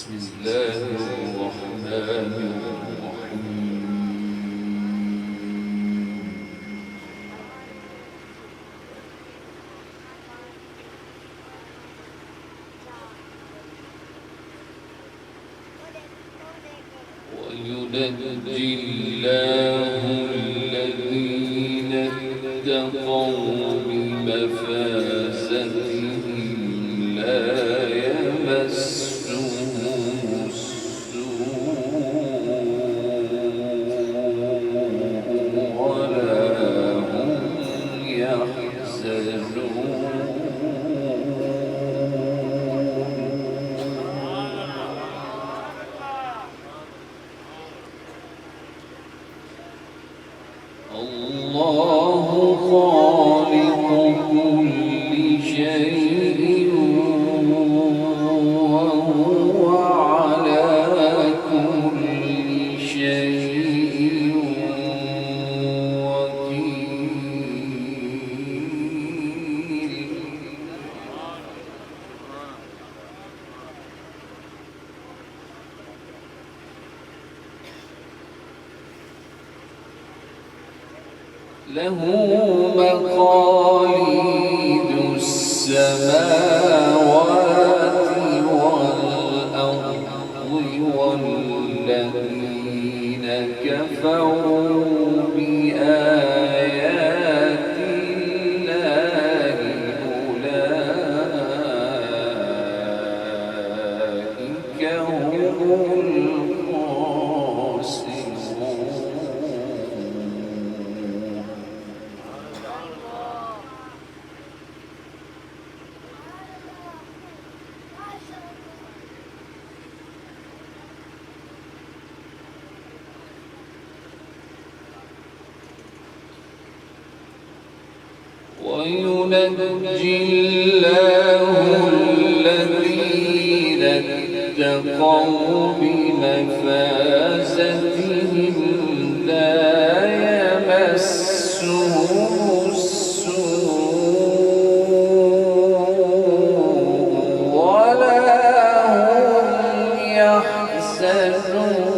بسم الله الرحمن الرحيم. وينجي الله الذين اتقوا بمفازتهم لا يمسهم السوء ولا هم يحزنون. الله خالق كل شيء وهو على كل شيء وكيل. له مقاليد السماوات والأرض والذين كفروا بآيات الله أولئك هم الخاسرون. وينجي الله الذين اتقوا بمفازتهم لا يمسهم السوء ولا هم يحزنون.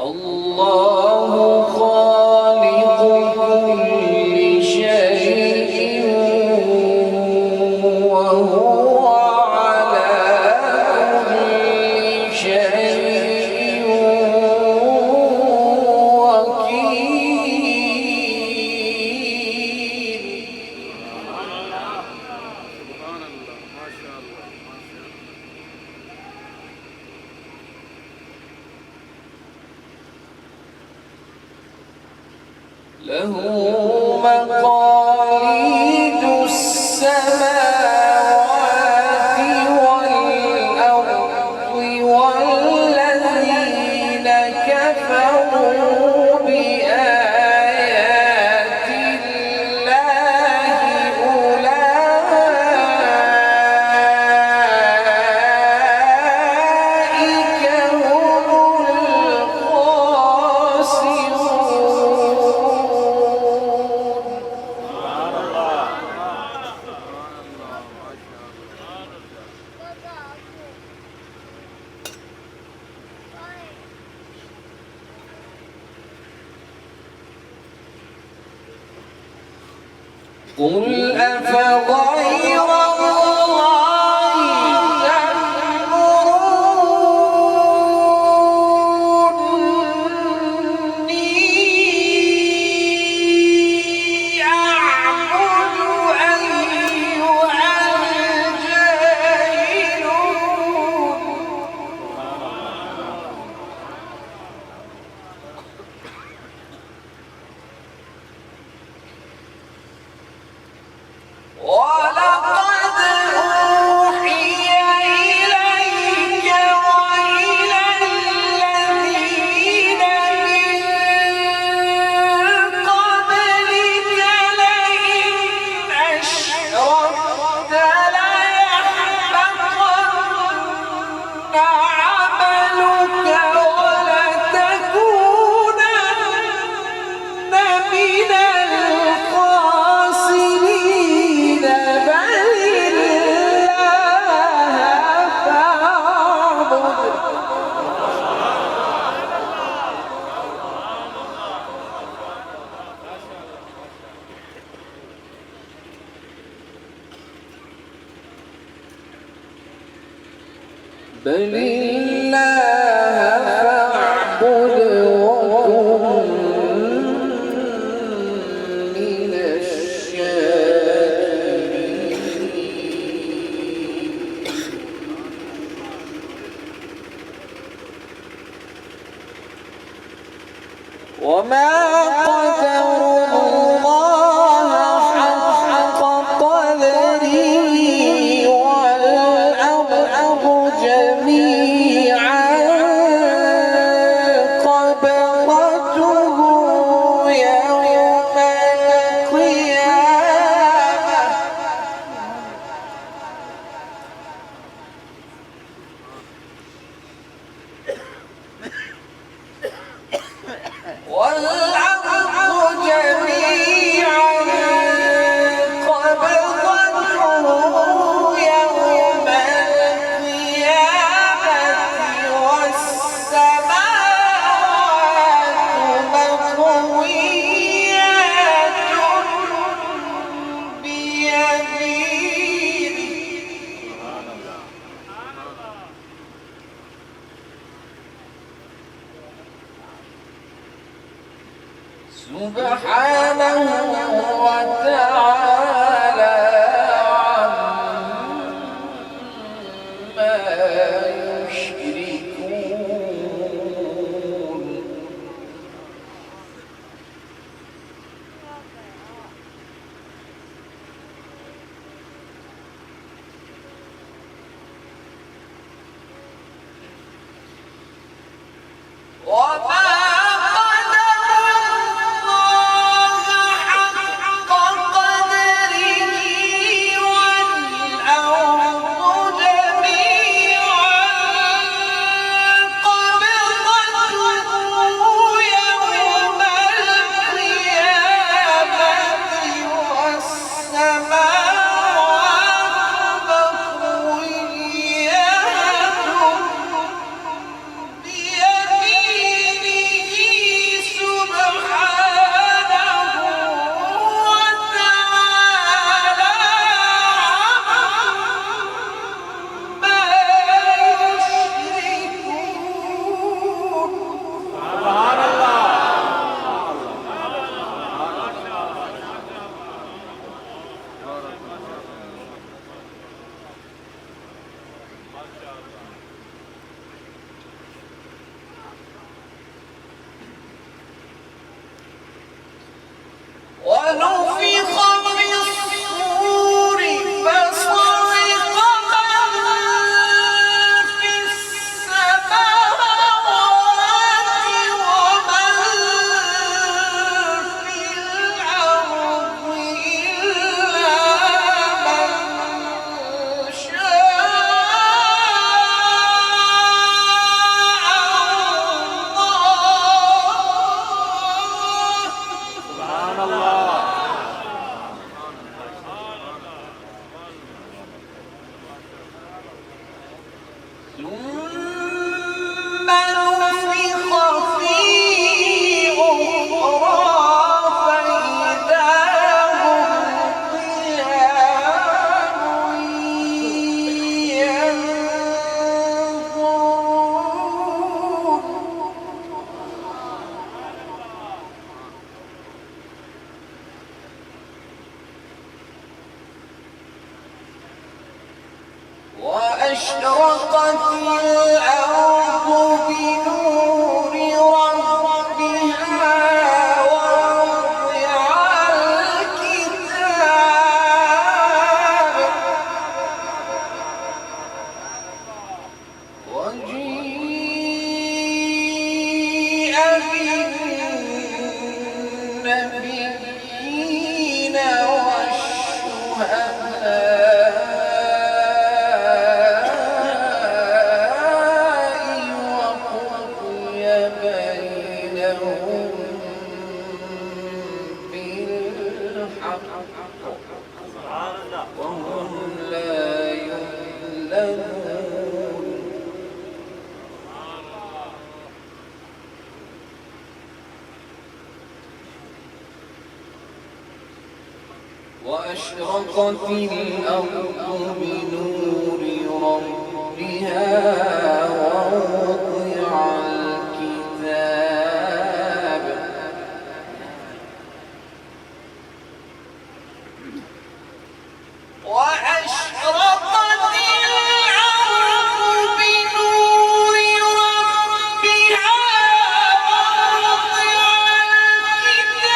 الله خالق كل شيء وهو على كل شيء وكيل. سبحان الله، ما شاء الله، ما شاء الله. له مقاليد السماوات والأرض والذين كفروا بآيات الله أولئك هم الخاسرون. قل أفغير الله تأمروني أعبد أيها الجاهلون. ولقد أوحي إليك وإلى الذين من قبلك لئن أشركت ليحبطن عملك ولتكونن من الخاسرين بل الله فاعبد بل الله فاعبد وكن من الشاكرين وما قدروا الله حق قدره والأرض جميعا قبضته يوم القيامة والأرض جميعا قبضته يوم القيامة والسماوات مطويات بيمينه سبحانه وتعالى عما يشركون وما ونفخ في الصور فصعق من في السماوات ومن في الأرض إلا من شاء الله ثم نفخ فيه أخرى فإذا هم قيام ينظرون وأشرقت الأرض بنور ربها ووضع الكتاب وجيء بالنبيين والشهداء وأشرقت الأرض بنور ربها ووضع الكتاب وأشرقت الأرض بنور ربها ووضع الكتاب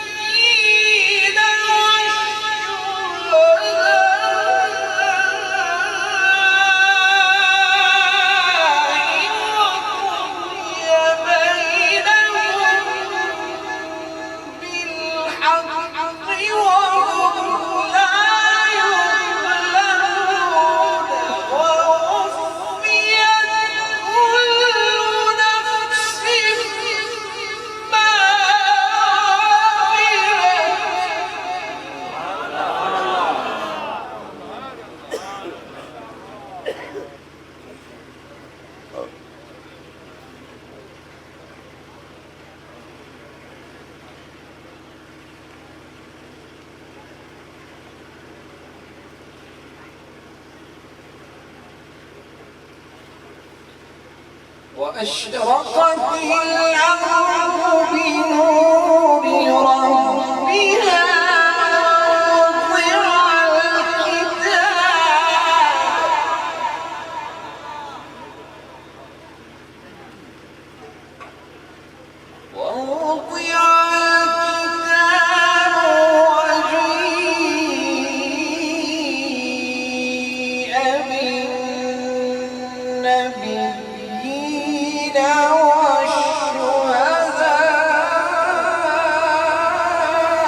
والنبيين وأشرقت الأرض بنور ربها ووضع الكتاب وجيء بالنبيين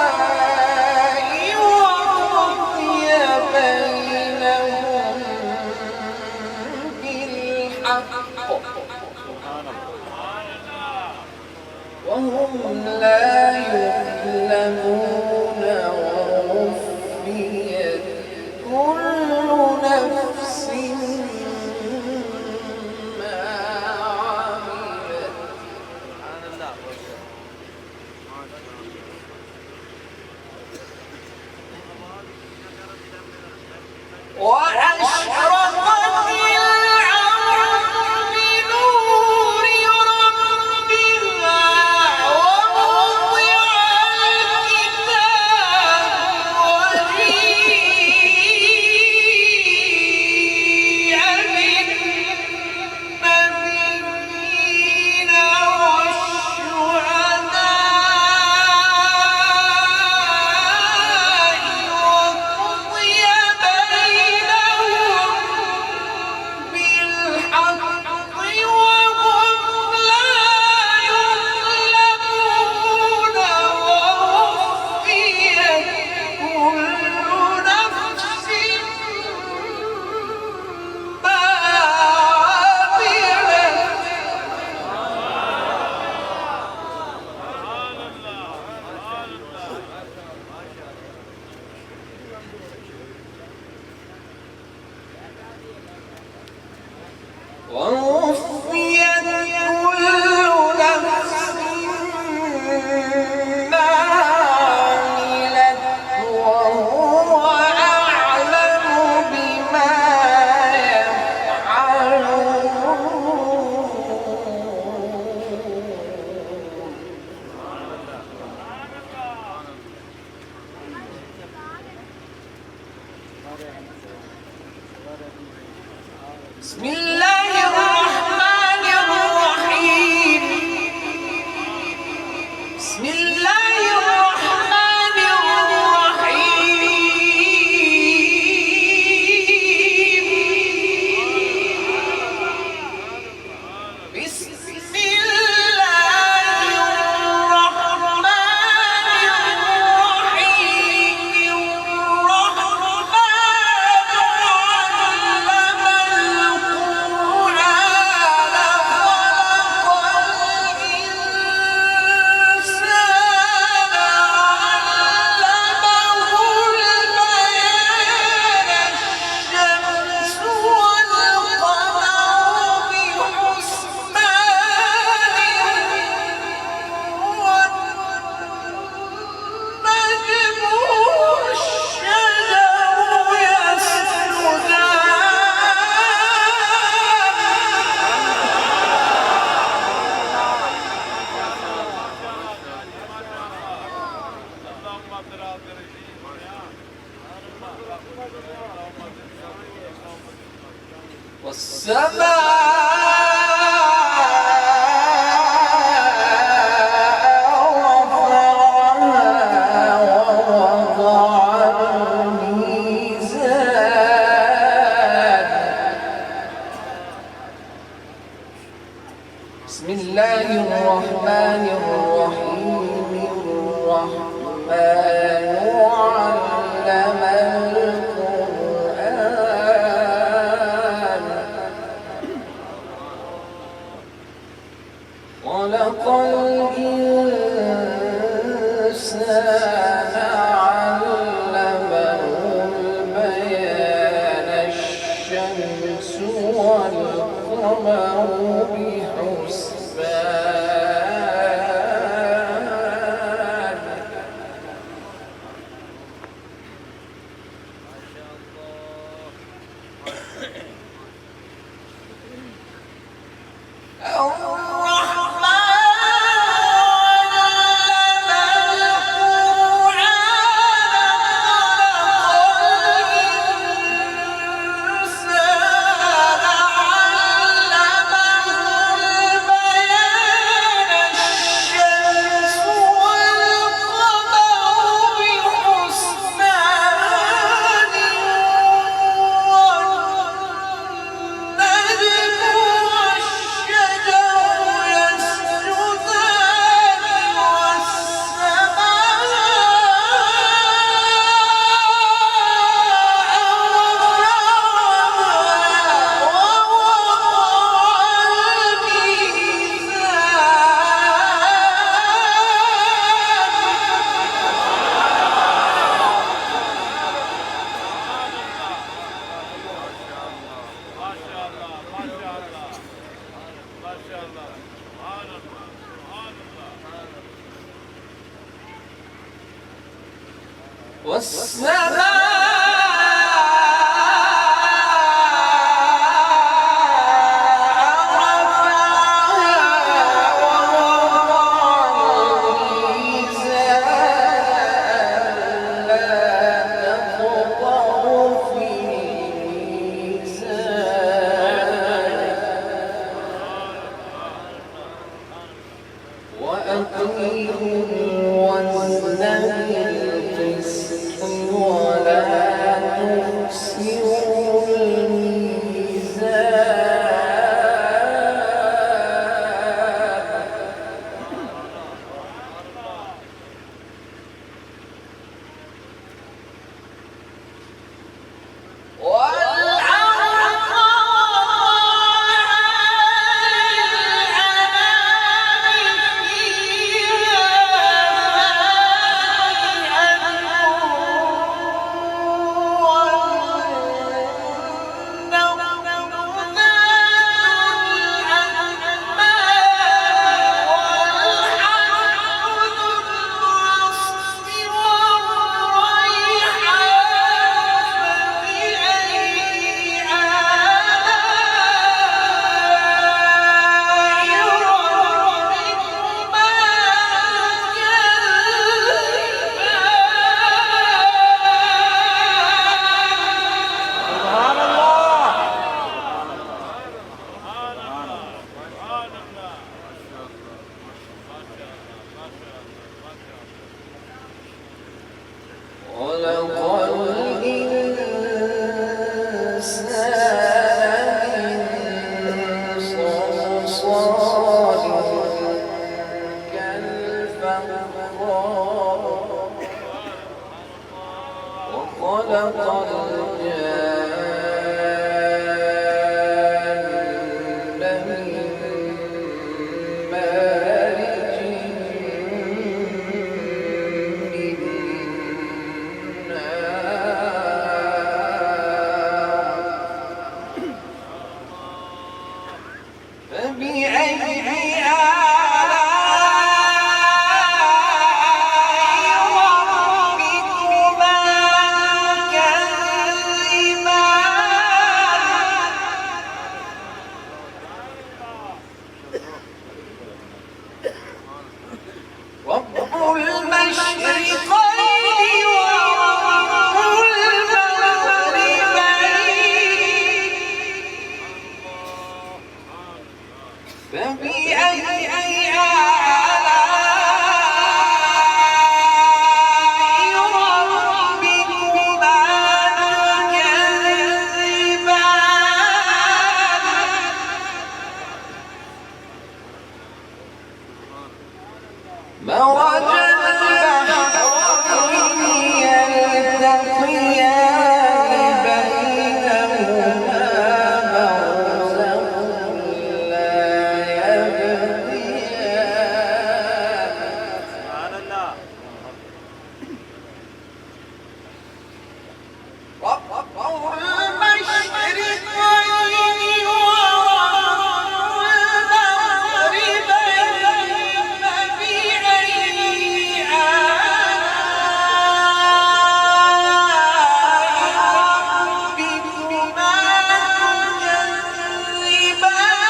والشهداء وقضي بينهم بالحق وهم لا يظلمون ووفيت كل نفس ما عملت وأشرقت الأرض بنور ربها ووضع الكتاب وجيء بالنبيين والشهداء وقضي بينهم بالحق وهم لا يظلمون ووفيت كل نفس ما عملت ووفيت كل نفس ما عملت وهو أعلم بما يفعلون بسم الله الرحمن الرحيم بسم الله الرحمن الرحيم بسم الله الرحمن الرحيم الرحمن علم القرآن بسم الله الرحمن الرحيم. الرحمن علم القرآن خلق الإنسان علمه البيان الشمس والقمر بحسبان فبأي آلاء ربكما تكذبان مرج البحرين يلتقيان بينهما برزخ لا يبغيان سبحان الله. رب المشرقين ورب المغربين فبأي آلاء ربكما تكذبان مرج البحرين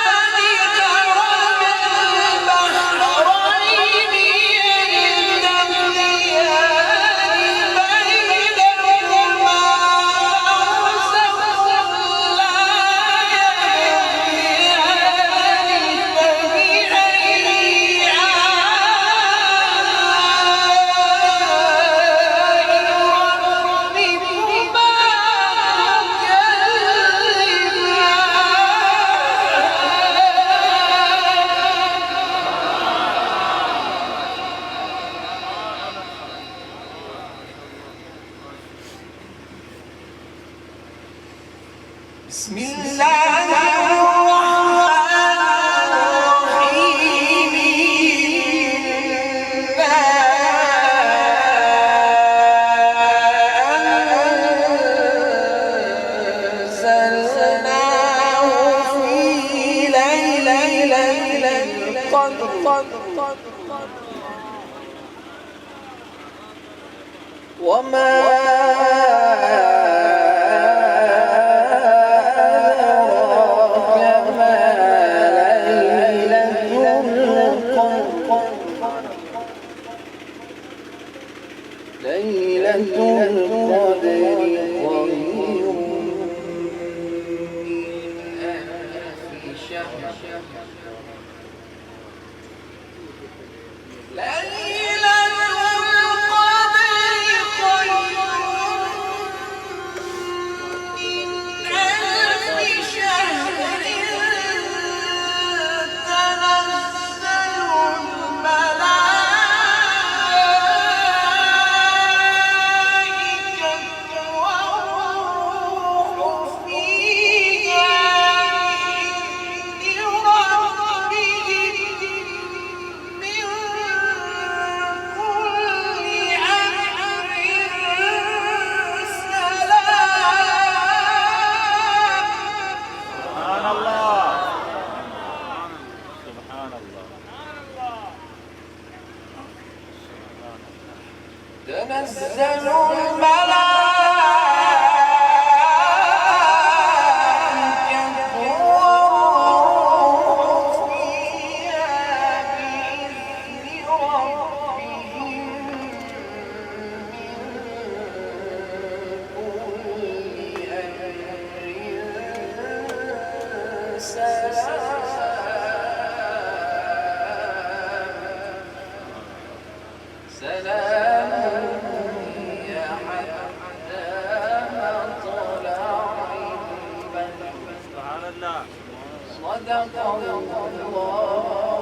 بسم الله الرحمن الرحيم أنزلناه في ليلة القدر وما أدراك ما ليلة القدر ليلة القدر خير من ألف شهر ليلة القدر خير من ألف شهر تنزل الملائكة والروح فيها بإذن ربهم من كل أمر سلام سبحان الله. سبحان الله. تنزل الملائكة والروح فيها بإذن ربهم من كل أمر سلام هي حتى مطلع الفجر سبحان الله. صدق الله